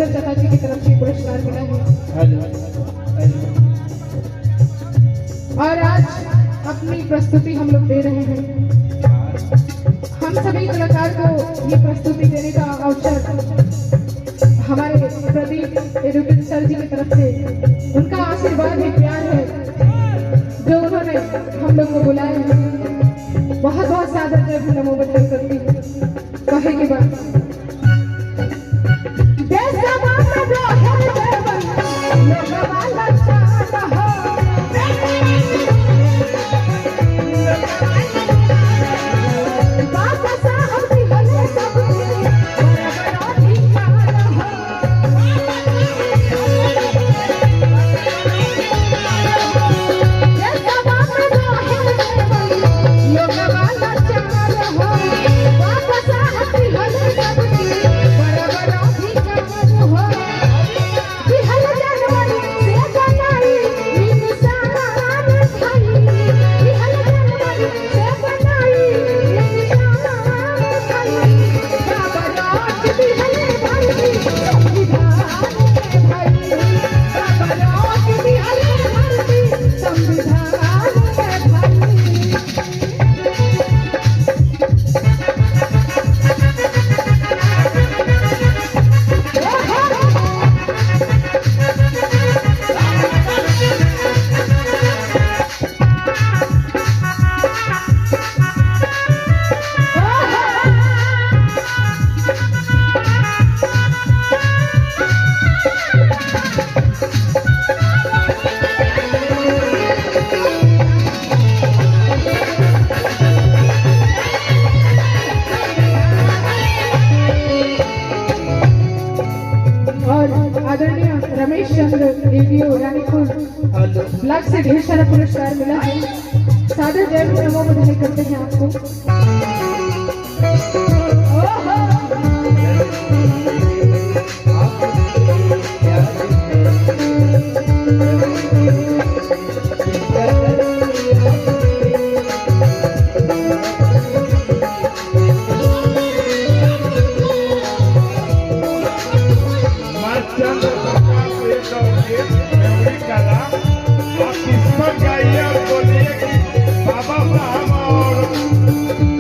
रविंद्र चचा जी की तरफ से पुरस्कार मिला है। और आज अपनी प्रस्तुति हम लोग दे रहे हैं। हम सभी कलाकार को ये प्रस्तुति देने का अवसर हमारे प्रदीप एजुकेशन सर जी की तरफ से उनका आशीर्वाद ही प्यार है जो उन्होंने हम लोग को बुलाया है। बहुत बहुत सादर जय नमो बदल करती कहे के बाद रमेश चंद्र रेडियो रानीपुर ब्लॉक से ढेर सारा पुरस्कार मिला है। सादर जय नमो बधाई करते हैं आपको।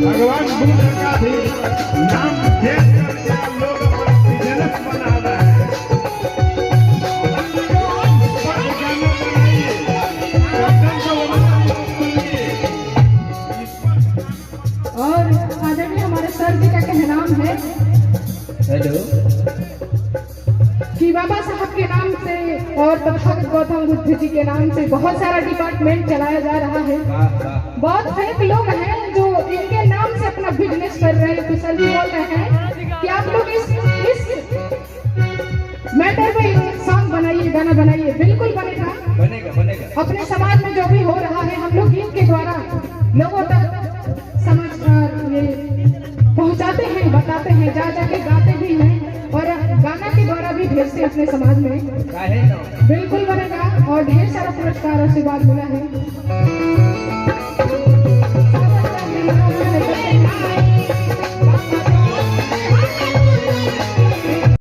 भगवान बुद्ध का भी नाम देख करके हम लोग अपना बिजनेस बना रहे हैं। और आदरणीय हमारे सर जी का कहनाम है कि बाबा साहब के नाम से और तथागत गौतम बुद्ध जी के नाम से बहुत सारा डिपार्टमेंट चलाया जा रहा है। बहुत फेक लोग हैं जो इनके नाम से अपना बिजनेस कर रहे हैं। तो सर जी बोल रहे हैं कि आप लोग इस मैटर पे सॉन्ग बनाइए, गाना बनाइए। बिल्कुल बनेगा, बनेगा बनेगा। अपने समाज में जो भी हो रहा है हम लोग गीत के द्वारा लोगों तक समाचार ये पहुंचाते हैं, बताते हैं, जा जाके गाते भी हैं और गाना के द्वारा भी भेजते अपने समाज में। बिल्कुल बनेगा और ढेर सारा पुरस्कार आशीर्वाद मिला है।